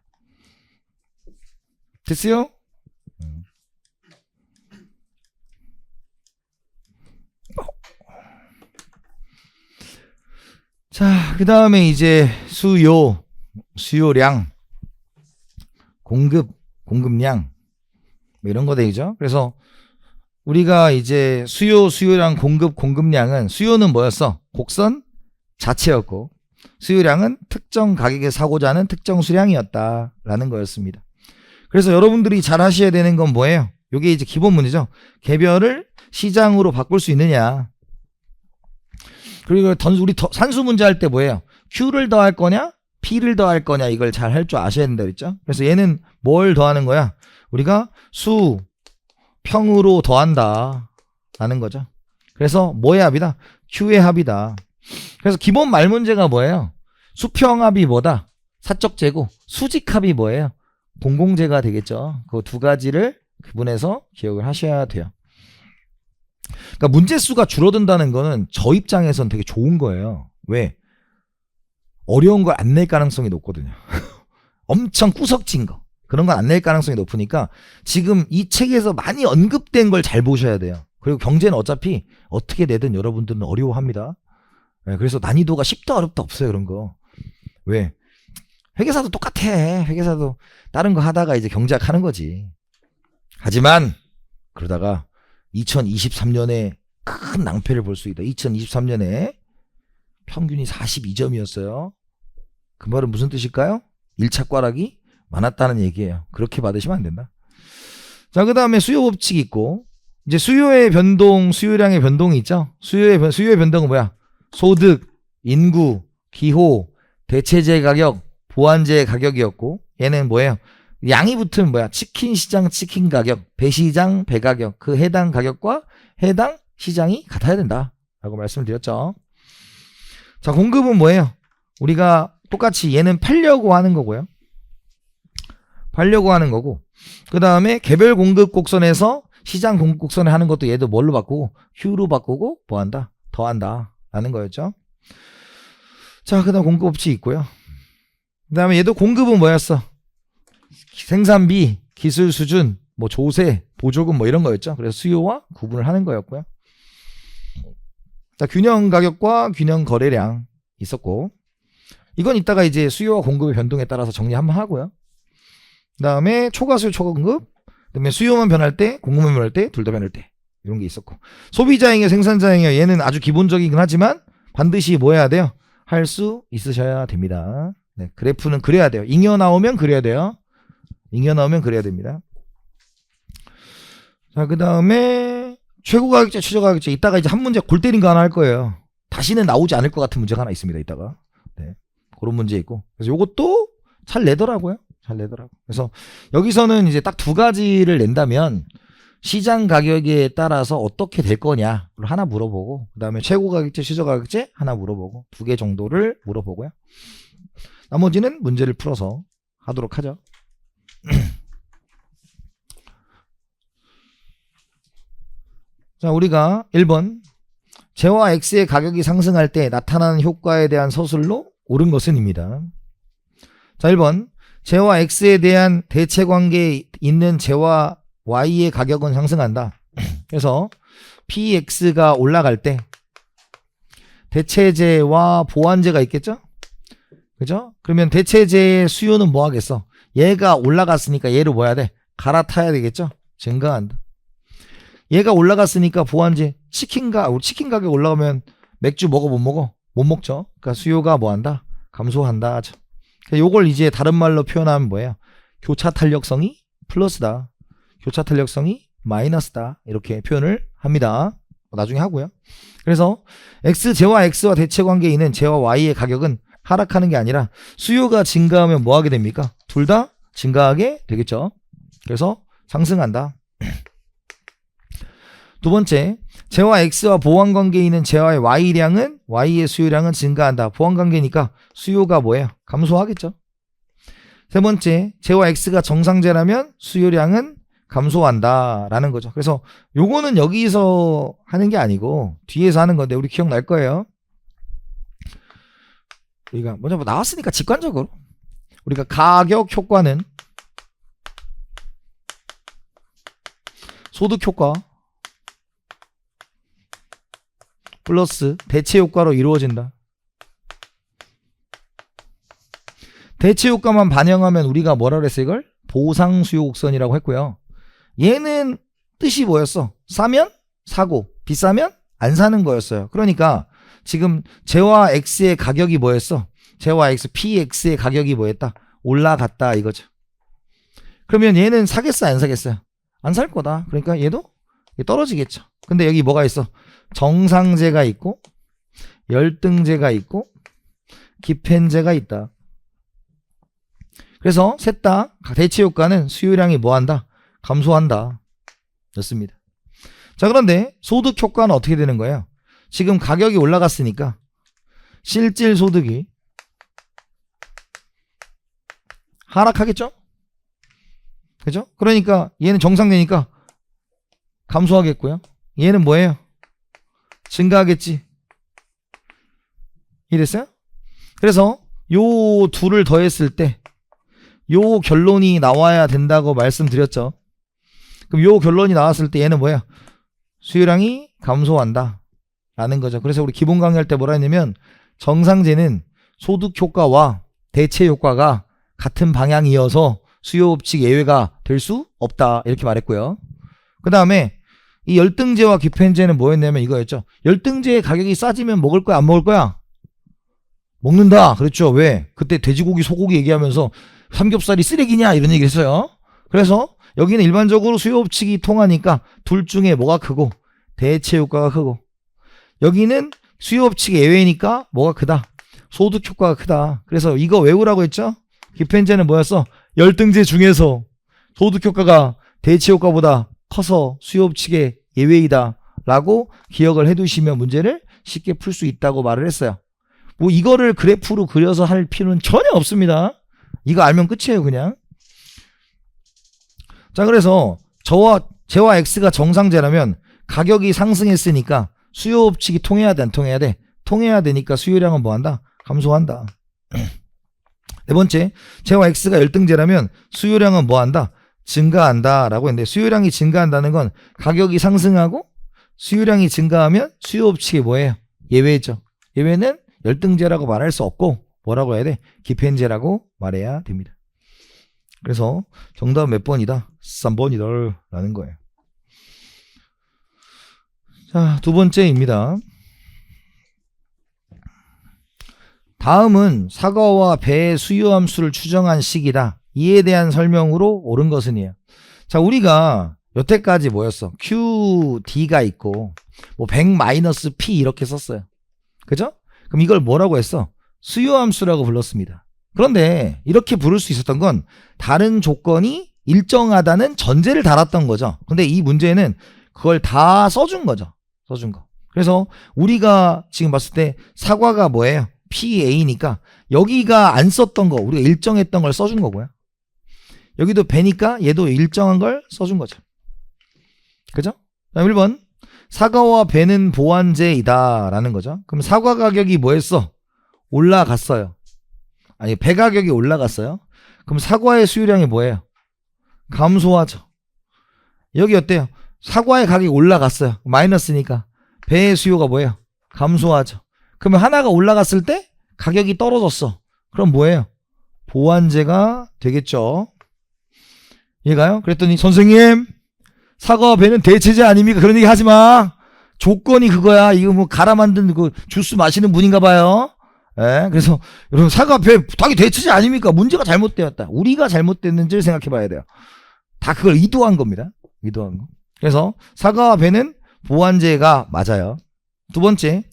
Speaker 1: 됐어요? 자, 그 다음에 이제 수요량, 공급량 뭐 이런 거 되죠. 그래서 우리가 이제 수요량, 공급량은 수요는 뭐였어? 곡선 자체였고 수요량은 특정 가격에 사고자 하는 특정 수량이었다라는 거였습니다. 그래서 여러분들이 잘 하셔야 되는 건 뭐예요? 이게 이제 기본 문제죠. 개별을 시장으로 바꿀 수 있느냐. 그리고 우리 산수 문제 할 때 뭐예요? Q를 더할 거냐? P를 더할 거냐? 이걸 잘 할 줄 아셔야 된다 그랬죠? 그래서 얘는 뭘 더하는 거야? 우리가 평으로 더한다 라는 거죠. 그래서 뭐의 합이다? Q의 합이다. 그래서 기본 말 문제가 뭐예요? 수평합이 뭐다? 사적제고 수직합이 뭐예요? 공공제가 되겠죠. 그 두 가지를 구분해서 기억을 하셔야 돼요. 그러니까 문제수가 줄어든다는 거는 저 입장에선 되게 좋은 거예요. 왜? 어려운 걸 안 낼 가능성이 높거든요. 엄청 구석진 거 그런 건 안 낼 가능성이 높으니까 지금 이 책에서 많이 언급된 걸 잘 보셔야 돼요. 그리고 경제는 어차피 어떻게 내든 여러분들은 어려워합니다. 네, 그래서 난이도가 쉽다 어렵다 없어요. 그런 거. 왜? 회계사도 똑같아. 회계사도 다른 거 하다가 이제 경제학 하는 거지. 하지만 그러다가 2023년에 큰 낭패를 볼 수 있다. 2023년에 평균이 42점이었어요. 그 말은 무슨 뜻일까요? 1차 꽈락이 많았다는 얘기예요. 그렇게 받으시면 안 된다. 자, 그 다음에 수요 법칙이 있고, 이제 수요의 변동, 수요량의 변동이 있죠. 수요의 변동은 뭐야? 소득, 인구, 기호, 대체재 가격, 보완재 가격이었고, 얘는 뭐예요? 양이 붙으면 뭐야? 치킨 시장 치킨 가격, 배 시장 배 가격, 그 해당 가격과 해당 시장이 같아야 된다. 라고 말씀을 드렸죠. 자, 공급은 뭐예요? 우리가 똑같이 얘는 팔려고 하는 거고요. 팔려고 하는 거고, 그 다음에 개별 공급 곡선에서 시장 공급 곡선을 하는 것도 얘도 뭘로 바꾸고, Q로 바꾸고, 뭐 한다? 더한다. 라는 거였죠. 자, 그 다음 공급 법칙이 있고요. 그 다음에 얘도 공급은 뭐였어? 생산비, 기술 수준, 뭐 조세, 보조금 뭐 이런 거였죠. 그래서 수요와 구분을 하는 거였고요. 자, 균형 가격과 균형 거래량 있었고, 이건 이따가 이제 수요와 공급의 변동에 따라서 정리 한번 하고요. 그 다음에 초과수요, 초과공급, 그 다음에 수요만 변할 때, 공급만 변할 때, 둘 다 변할 때, 이런 게 있었고, 소비자행위, 생산자행위, 얘는 아주 기본적이긴 하지만 반드시 뭐 해야 돼요? 할 수 있으셔야 됩니다. 네, 그래프는 그려야 돼요. 잉여 나오면 그려야 돼요. 잉여 나오면 그려야 됩니다. 자, 그 다음에 최고가격제, 최저가격제, 이따가 이제 한 문제 골 때린 거 하나 할 거예요. 다시는 나오지 않을 것 같은 문제가 하나 있습니다. 이따가. 네, 그런 문제 있고, 그래서 요것도 잘 내더라고요. 잘 내더라고. 그래서 여기서는 이제 딱 두 가지를 낸다면 시장 가격에 따라서 어떻게 될 거냐를 하나 물어보고, 그 다음에 최고가격제, 최저가격제 하나 물어보고, 2개 정도를 물어보고요. 나머지는 문제를 풀어서 하도록 하죠. 자, 우리가 1번 재와 X의 가격이 상승할 때 나타나는 효과에 대한 서술로 옳은 것은 입니다. 자, 1번 재와 X에 대한 대체관계에 있는 재와 Y의 가격은 상승한다. 그래서 PX가 올라갈 때 대체재와 보완재가 있겠죠? 그죠? 그러면 대체재의 수요는 뭐 하겠어? 얘가 올라갔으니까 얘를 뭐 해야 돼? 갈아타야 되겠죠? 증가한다. 얘가 올라갔으니까 보완재, 치킨 가격 올라가면 맥주 먹어 못 먹어? 못 먹죠. 그러니까 수요가 뭐 한다? 감소한다 하죠. 요걸 이제 다른 말로 표현하면 뭐예요? 교차 탄력성이 플러스다. 교차 탄력성이 마이너스다. 이렇게 표현을 합니다. 나중에 하고요. 그래서 X재와 X와 대체관계에 있는 재와 Y의 가격은 하락하는 게 아니라 수요가 증가하면 뭐 하게 됩니까? 둘 다 증가하게 되겠죠. 그래서 상승한다. 두 번째, 재와 X와 보완관계에 있는 재와의 Y량은 Y의 수요량은 증가한다. 보완관계니까 수요가 뭐예요? 감소하겠죠. 세 번째, 재와 X가 정상재라면 수요량은 감소한다 라는 거죠. 그래서 요거는 여기서 하는 게 아니고 뒤에서 하는 건데 우리 기억날 거예요. 우리가 먼저 뭐 나왔으니까 직관적으로 우리가 가격 효과는 소득 효과 플러스 대체 효과로 이루어진다. 대체 효과만 반영하면 우리가 뭐라 그랬어? 이걸 보상 수요 곡선이라고 했고요. 얘는 뜻이 뭐였어? 싸면 사고, 비싸면 안 사는 거였어요. 그러니까 지금 재와 X의 가격이 뭐였어? 재와 X, PX의 가격이 뭐였다? 올라갔다 이거죠. 그러면 얘는 사겠어, 안 사겠어요? 안 살 거다. 그러니까 얘도 떨어지겠죠. 근데 여기 뭐가 있어? 정상재가 있고 열등재가 있고 기펜재가 있다. 그래서 셋 다 대체 효과는 수요량이 뭐한다? 감소한다. 였습니다. 자, 그런데 소득 효과는 어떻게 되는 거예요? 지금 가격이 올라갔으니까 실질 소득이 하락하겠죠? 그죠? 그러니까 얘는 정상되니까 감소하겠고요. 얘는 뭐예요? 증가하겠지. 이해됐어요? 그래서 요 둘을 더했을 때 요 결론이 나와야 된다고 말씀드렸죠. 그럼 요 결론이 나왔을 때 얘는 뭐야? 수요량이 감소한다 라는 거죠. 그래서 우리 기본 강의할 때 뭐라 했냐면 정상제는 소득 효과와 대체 효과가 같은 방향이어서 수요 법칙 예외가 될 수 없다 이렇게 말했고요. 그 다음에 이 열등제와 기펜제는 뭐였냐면 이거였죠. 열등제의 가격이 싸지면 먹을 거야 안 먹을 거야? 먹는다. 그렇죠. 왜? 그때 돼지고기 소고기 얘기하면서 삼겹살이 쓰레기냐 이런 얘기를 했어요. 그래서 여기는 일반적으로 수요 법칙이 통하니까 둘 중에 뭐가 크고 대체 효과가 크고, 여기는 수요 법칙 예외니까 뭐가 크다? 소득 효과가 크다. 그래서 이거 외우라고 했죠. 기펜제는 뭐였어? 열등제 중에서 소득 효과가 대체 효과보다 커서 수요 법칙의 예외이다 라고 기억을 해두시면 문제를 쉽게 풀 수 있다고 말을 했어요. 뭐 이거를 그래프로 그려서 할 필요는 전혀 없습니다. 이거 알면 끝이에요 그냥. 자, 그래서 제와 x가 정상제라면 가격이 상승했으니까 수요 법칙이 통해야 돼 안 통해야 돼? 통해야 되니까 수요량은 뭐한다? 감소한다. 네 번째, 제와 x가 열등제라면 수요량은 뭐한다? 증가한다 라고 했는데, 수요량이 증가한다는 건 가격이 상승하고 수요량이 증가하면 수요 법칙이 뭐예요? 예외죠. 예외는 열등제라고 말할 수 없고 뭐라고 해야 돼? 기펜제라고 말해야 됩니다. 그래서 정답은 몇 번이다? 3번이다 라는 거예요. 자, 두 번째입니다. 다음은 사과와 배의 수요함수를 추정한 식이다. 이에 대한 설명으로 옳은 것은이에요. 자, 우리가 여태까지 뭐였어? QD가 있고 뭐 100-P 이렇게 썼어요. 그죠? 그럼 이걸 뭐라고 했어? 수요함수라고 불렀습니다. 그런데 이렇게 부를 수 있었던 건 다른 조건이 일정하다는 전제를 달았던 거죠. 근데 이 문제는 그걸 다 써준 거죠. 써준 거. 그래서 우리가 지금 봤을 때 사과가 뭐예요? PA니까 여기가 안 썼던 거, 우리가 일정했던 걸 써준 거고요. 여기도 배니까 얘도 일정한 걸 써준 거죠. 그죠? 1번, 사과와 배는 보완제이다 라는 거죠. 그럼 사과 가격이 뭐였어? 올라갔어요. 아니, 배 가격이 올라갔어요. 그럼 사과의 수요량이 뭐예요? 감소하죠. 여기 어때요? 사과의 가격이 올라갔어요. 마이너스니까 배의 수요가 뭐예요? 감소하죠. 그러면 하나가 올라갔을 때 가격이 떨어졌어. 그럼 뭐예요? 보완제가 되겠죠. 이해가요? 그랬더니 선생님, 사과와 배는 대체제 아닙니까? 그런 얘기 하지 마. 조건이 그거야. 이거 뭐 갈아 만든 그 주스 마시는 분인가 봐요. 예, 그래서 여러분, 사과, 배 당연히 대체제 아닙니까? 문제가 잘못되었다. 우리가 잘못됐는지를 생각해 봐야 돼요. 다 그걸 의도한 겁니다. 의도한 거. 그래서 사과와 배는 보완제가 맞아요. 두 번째,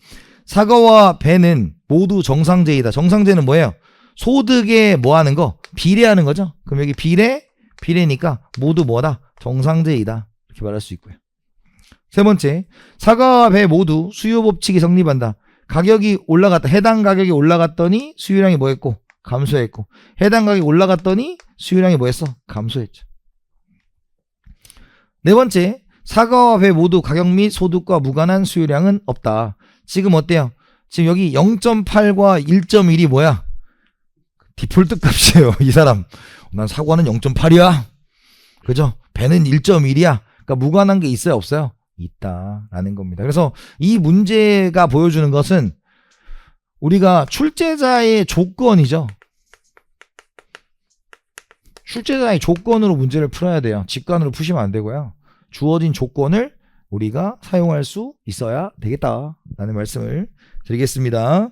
Speaker 1: 사과와 배는 모두 정상제이다. 정상제는 뭐예요? 소득에 뭐 하는 거? 비례하는 거죠. 그럼 여기 비례니까 모두 뭐다? 정상제이다. 이렇게 말할 수 있고요. 세 번째, 사과와 배 모두 수요 법칙이 성립한다. 가격이 올라갔다. 해당 가격이 올라갔더니 수요량이 뭐했고? 감소했고. 해당 가격이 올라갔더니 수요량이 뭐했어? 감소했죠. 네 번째, 사과와 배 모두 가격 및 소득과 무관한 수요량은 없다. 지금 어때요? 지금 여기 0.8과 1.1이 뭐야? 디폴트 값이에요. 이 사람. 난 사과는 0.8이야. 그죠? 배는 1.1이야. 그러니까 무관한 게 있어요? 없어요? 있다라는 겁니다. 그래서 이 문제가 보여주는 것은 우리가 출제자의 조건이죠. 출제자의 조건으로 문제를 풀어야 돼요. 직관으로 푸시면 안 되고요. 주어진 조건을 우리가 사용할 수 있어야 되겠다라는 말씀을 드리겠습니다.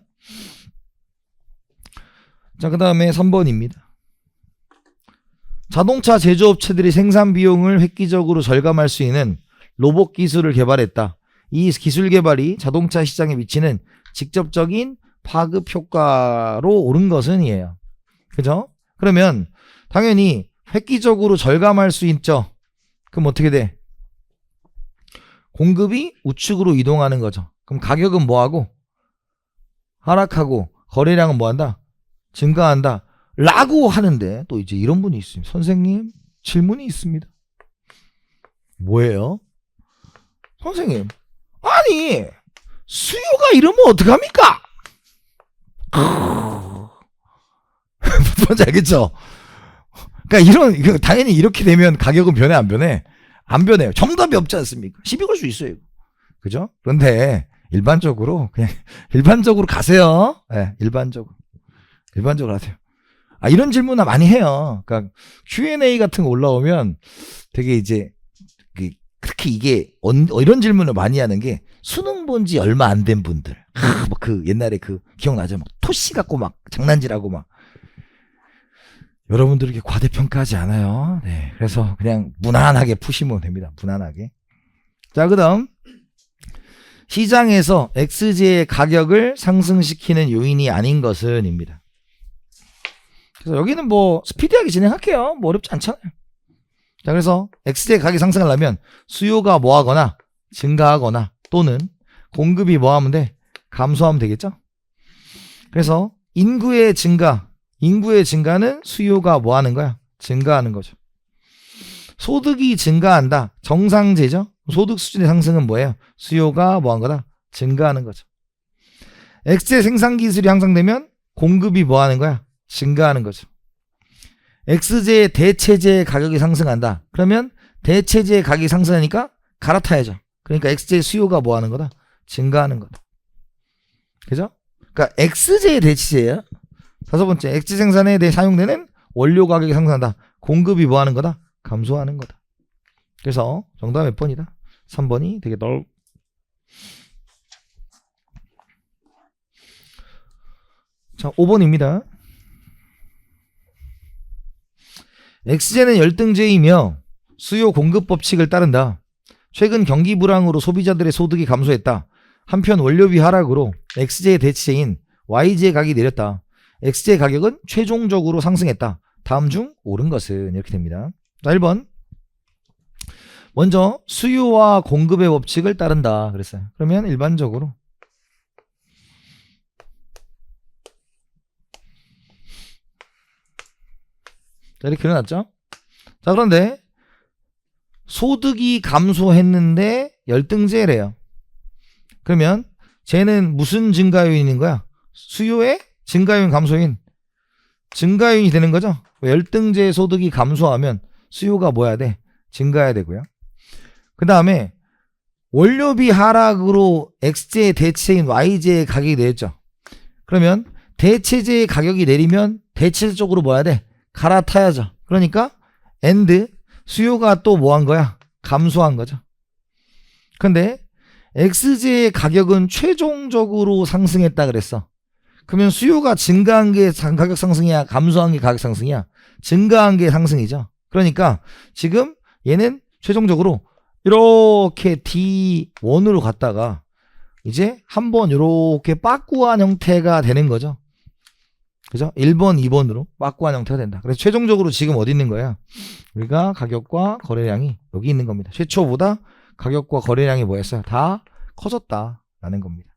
Speaker 1: 자, 그 다음에 3번입니다. 자동차 제조업체들이 생산 비용을 획기적으로 절감할 수 있는 로봇 기술을 개발했다. 이 기술 개발이 자동차 시장에 미치는 직접적인 파급 효과로 옳은 것은 이에요. 그죠? 그러면 당연히 획기적으로 절감할 수 있죠. 그럼 어떻게 돼? 공급이 우측으로 이동하는 거죠. 그럼 가격은 뭐하고? 하락하고 거래량은 뭐한다? 증가한다 라고 하는데, 또 이제 이런 분이 있습니다. 선생님, 질문이 있습니다. 뭐예요? 선생님, 아니 수요가 이러면 어떡합니까? 뭔지 알겠죠? 그러니까 이거 당연히 이렇게 되면 가격은 변해 안 변해? 안 변해요. 정답이 없지 않습니까? 시비 걸 수 있어요. 이거. 그죠? 그런데 일반적으로 그냥 일반적으로 가세요. 네, 일반적으로 하세요. 이런 질문 많이 해요. 그러니까 Q&A 같은 거 올라오면 되게 이제 특히 이게 이런 질문을 많이 하는 게 수능 본 지 얼마 안 된 분들. 뭐 옛날에 기억나죠? 막 토시 갖고 막 장난질하고 막. 여러분들 이렇게 과대평가하지 않아요. 네. 그래서 그냥 무난하게 푸시면 됩니다. 무난하게. 자, 그 다음. 시장에서 XJ의 가격을 상승시키는 요인이 아닌 것은입니다. 그래서 여기는 뭐 스피디하게 진행할게요. 뭐 어렵지 않잖아요. 자, 그래서 XJ 가격이 상승하려면 수요가 뭐하거나 증가하거나 또는 공급이 뭐하면 돼? 감소하면 되겠죠? 그래서 인구의 증가는 수요가 뭐하는 거야? 증가하는 거죠. 소득이 증가한다. 정상제죠? 소득 수준의 상승은 뭐예요? 수요가 뭐한 거다? 증가하는 거죠. XJ 생산 기술이 향상되면 공급이 뭐하는 거야? 증가하는 거죠. XJ의 대체재의 가격이 상승한다. 그러면 대체재의 가격이 상승하니까 갈아타야죠. 그러니까 XJ 수요가 뭐하는 거다? 증가하는 거다. 그죠? 그러니까 XJ의 대체재예요. 다섯 번째, XJ 생산에 대해 사용되는 원료 가격이 상승한다. 공급이 뭐하는 거다? 감소하는 거다. 그래서 정답 몇 번이다? 3번이 되겠다. 자, 5번입니다. XJ는 열등제이며 수요 공급 법칙을 따른다. 최근 경기 불황으로 소비자들의 소득이 감소했다. 한편 원료비 하락으로 XJ의 대체제인 YJ의 가격이 내렸다. XJ 가격은 최종적으로 상승했다. 다음 중 옳은 것은 이렇게 됩니다. 자, 1번. 먼저 수요와 공급의 법칙을 따른다 그랬어요. 그러면 일반적으로 자, 이렇게 그려놨죠. 자, 그런데 소득이 감소했는데 열등제래요. 그러면 쟤는 무슨 증가 요인인 거야? 수요의 증가 요인, 감소 요인. 증가 요인이 되는 거죠. 열등제 소득이 감소하면 수요가 뭐야 돼? 증가해야 되고요. 그 다음에 원료비 하락으로 XJ의 대체인 YJ의 가격이 내렸죠. 그러면 대체제의 가격이 내리면 대체적으로 뭐야 돼? 갈아타야죠. 그러니까 and 수요가 또 뭐 한 거야? 감소한 거죠. 근데 XJ의 가격은 최종적으로 상승했다 그랬어. 그러면 수요가 증가한 게 가격 상승이야? 감소한 게 가격 상승이야? 증가한 게 상승이죠. 그러니까 지금 얘는 최종적으로 이렇게 D1으로 갔다가 이제 한번 이렇게 빠꾸한 형태가 되는 거죠. 그죠? 1번, 2번으로 빠꾸한 형태가 된다. 그래서 최종적으로 지금 어디 있는 거야? 우리가 가격과 거래량이 여기 있는 겁니다. 최초보다 가격과 거래량이 뭐였어요? 다 커졌다라는 겁니다.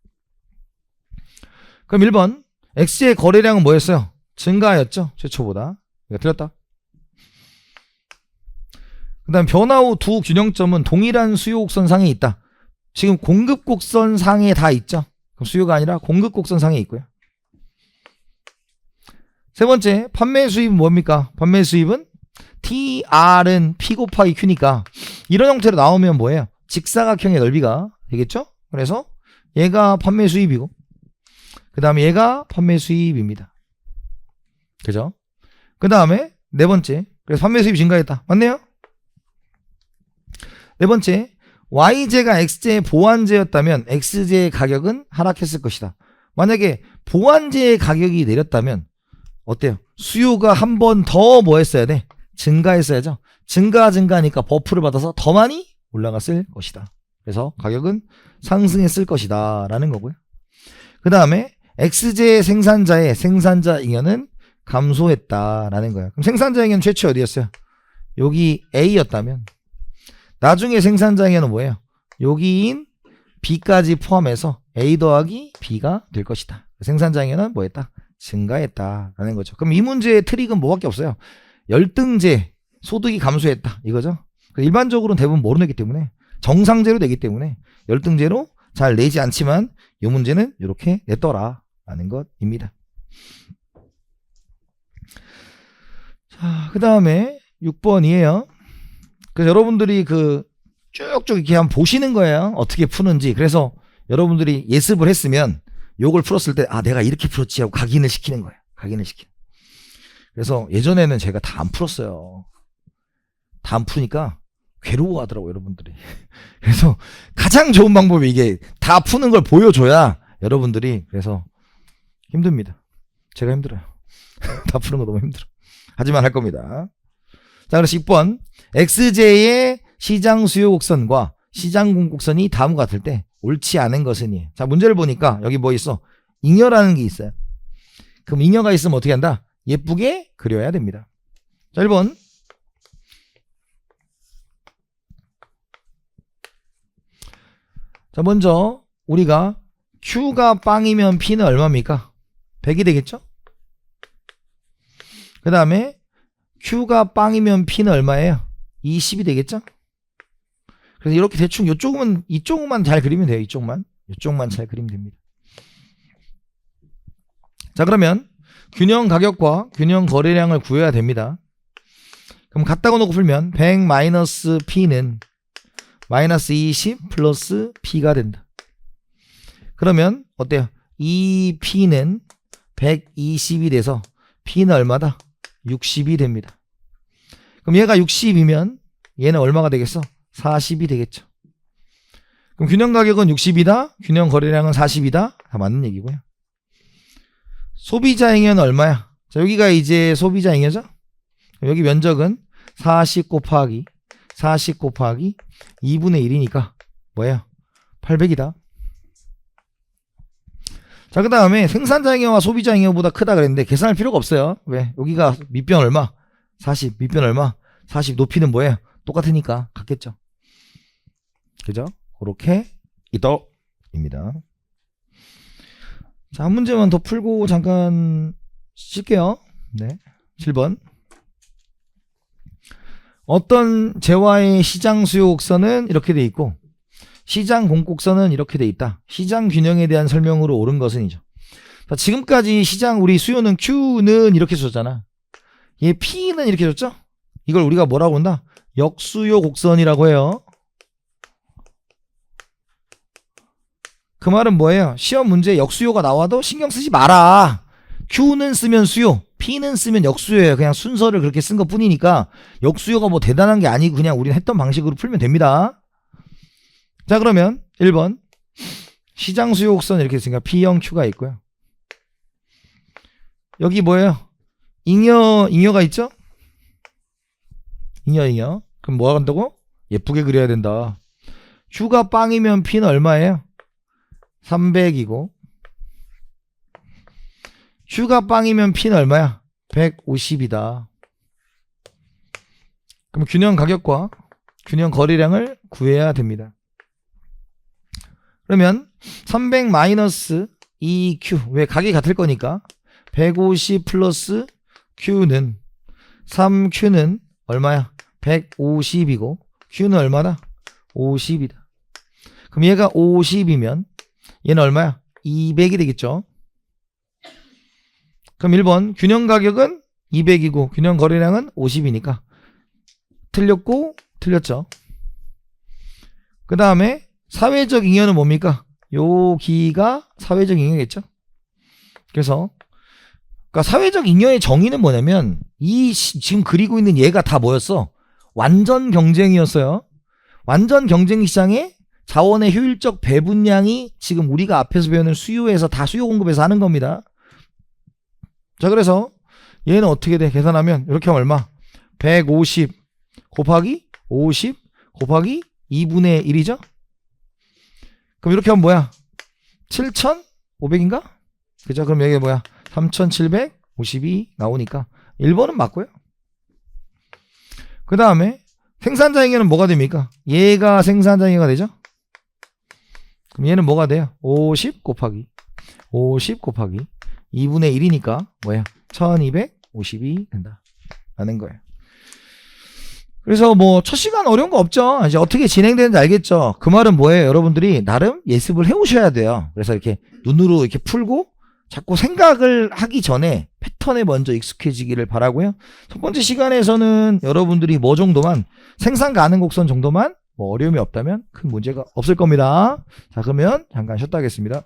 Speaker 1: 그럼 1번 XJ의 거래량은 뭐였어요? 증가하였죠. 최초보다. 이거 틀렸다. 그 다음 변화 후 두 균형점은 동일한 수요 곡선상에 있다. 지금 공급 곡선상에 다 있죠. 그럼 수요가 아니라 공급 곡선상에 있고요. 세 번째, 판매 수입은 뭡니까? 판매 수입은 TR은 P 곱하기 Q니까 이런 형태로 나오면 뭐예요? 직사각형의 넓이가 되겠죠? 그래서 얘가 판매 수입이고 그 다음에 얘가 판매 수입입니다. 그죠? 그 다음에 네 번째, 그래서 판매 수입이 증가했다. 맞네요? 네 번째, YJ가 XJ의 보완제였다면 XJ의 가격은 하락했을 것이다. 만약에 보완제의 가격이 내렸다면 어때요? 수요가 한 번 더 뭐 했어야 돼? 증가했어야죠. 증가하니까 버프를 받아서 더 많이 올라갔을 것이다. 그래서 가격은 상승했을 것이다 라는 거고요. 그 다음에 XJ 생산자의 생산자 잉여는 감소했다라는 거예요. 그럼 생산자 잉여는 최초 어디였어요? 여기 A였다면 나중에 생산자 잉여는 뭐예요? 여기인 B까지 포함해서 A 더하기 B가 될 것이다. 생산자 잉여는 뭐 했다? 증가했다라는 거죠. 그럼 이 문제의 트릭은 뭐밖에 없어요? 열등제 소득이 감소했다 이거죠. 일반적으로는 대부분 뭐로 내기 때문에 정상제로 내기 때문에 열등제로 잘 내지 않지만 이 문제는 이렇게 냈더라 라는 것입니다. 자, 그 다음에 6번이에요. 그래서 여러분들이 쭉쭉 이렇게 한번 보시는 거예요. 어떻게 푸는지. 그래서 여러분들이 예습을 했으면 요걸 풀었을 때, 아, 내가 이렇게 풀었지 하고 각인을 시키는 거예요. 각인을 시키는. 그래서 예전에는 제가 다 안 풀었어요. 다 안 푸니까 괴로워하더라고요, 여러분들이. 그래서 가장 좋은 방법이 이게 다 푸는 걸 보여줘야 여러분들이, 그래서 힘듭니다. 제가 힘들어요. 다 푸는 거 너무 힘들어. 하지만 할 겁니다. 자, 그래서 10번. XJ의 시장 수요 곡선과 시장 공곡선이 다음과 같을 때 옳지 않은 것은 이. 자, 문제를 보니까 여기 뭐 있어? 잉여라는 게 있어요. 그럼 잉여가 있으면 어떻게 한다? 예쁘게 그려야 됩니다. 자, 1번. 자, 먼저 우리가 Q가 빵이면 P는 얼마입니까? 100이 되겠죠? 그 다음에 Q가 빵이면 P는 얼마예요? 20이 되겠죠? 그래서 이렇게 대충 이쪽만 잘 그리면 돼요. 이쪽만 잘 그리면 됩니다. 자, 그러면 균형 가격과 균형 거래량을 구해야 됩니다. 그럼 갖다가 놓고 풀면 100 마이너스 P는 마이너스 20 플러스 P가 된다. 그러면 어때요? 이 P는 120이 돼서 P는 얼마다? 60이 됩니다. 그럼 얘가 60이면 얘는 얼마가 되겠어? 40이 되겠죠. 그럼 균형 가격은 60이다. 균형 거래량은 40이다. 다 맞는 얘기고요. 소비자 잉여는 얼마야? 자, 여기가 이제 소비자 잉여죠? 여기 면적은 40 곱하기 2분의 1이니까 뭐예요? 800이다. 자, 그 다음에 생산자 잉여와 소비자 잉여보다 크다 그랬는데 계산할 필요가 없어요. 왜? 여기가 밑변 얼마? 40, 밑변 얼마? 40, 높이는 뭐예요? 똑같으니까 같겠죠. 그죠? 그렇게 이더입니다. 자, 한 문제만 더 풀고 잠깐 쉴게요. 네, 7번. 어떤 재화의 시장 수요 곡선은 이렇게 돼 있고 시장 공곡선은 이렇게 돼 있다. 시장 균형에 대한 설명으로 옳은 것은이죠. 자, 지금까지 시장 우리 수요는 Q는 이렇게 줬잖아. 얘 P는 이렇게 줬죠? 이걸 우리가 뭐라고 한다? 역수요 곡선이라고 해요. 그 말은 뭐예요? 시험 문제에 역수요가 나와도 신경 쓰지 마라. Q는 쓰면 수요, P는 쓰면 역수요예요. 그냥 순서를 그렇게 쓴 것 뿐이니까 역수요가 뭐 대단한 게 아니고 그냥 우리는 했던 방식으로 풀면 됩니다. 자, 그러면 1번 시장 수요 곡선 이렇게 있으니까 P형 Q가 있고요. 여기 뭐예요? 잉여가 있죠? 잉여. 그럼 뭐 한다고? 예쁘게 그려야 된다. Q가 빵이면 P는 얼마예요? 300이고 Q가 빵이면 P는 얼마야? 150이다. 그럼 균형 가격과 균형 거래량을 구해야 됩니다. 그러면 300 마이너스 2Q, 왜 각이 같을 거니까 150 플러스 Q는 3Q는 얼마야? 150이고 Q는 얼마다? 50이다. 그럼 얘가 50이면 얘는 얼마야? 200이 되겠죠. 그럼 1번 균형 가격은 200이고 균형 거래량은 50이니까 틀렸고 틀렸죠. 그 다음에 사회적 잉여는 뭡니까? 여기가 사회적 잉여겠죠. 그래서 그러니까 사회적 잉여의 정의는 뭐냐면 이 지금 그리고 있는 얘가 다 뭐였어? 완전 경쟁이었어요. 완전 경쟁 시장에 자원의 효율적 배분량이 지금 우리가 앞에서 배우는 수요에서 다 수요 공급에서 하는 겁니다. 자, 그래서 얘는 어떻게 돼? 계산하면 이렇게 하면 얼마? 150 곱하기 50 곱하기 2분의 1이죠? 그럼 이렇게 하면 뭐야? 7,500인가? 그죠? 그럼 여기 뭐야? 3,750이 나오니까 1번은 맞고요. 그 다음에 생산자 잉여는 뭐가 됩니까? 얘가 생산자 잉여가 되죠? 그럼 얘는 뭐가 돼요? 50 곱하기 2분의 1이니까 뭐야? 1250이 된다 라는 거예요. 그래서 뭐 첫 시간 어려운 거 없죠. 이제 어떻게 진행되는지 알겠죠. 그 말은 뭐예요? 여러분들이 나름 예습을 해 오셔야 돼요. 그래서 이렇게 눈으로 이렇게 풀고 자꾸 생각을 하기 전에 패턴에 먼저 익숙해지기를 바라고요. 첫 번째 시간에서는 여러분들이 뭐 정도만 생산 가능 곡선 정도만 뭐 어려움이 없다면 큰 문제가 없을 겁니다. 자, 그러면 잠깐 쉬었다 하겠습니다.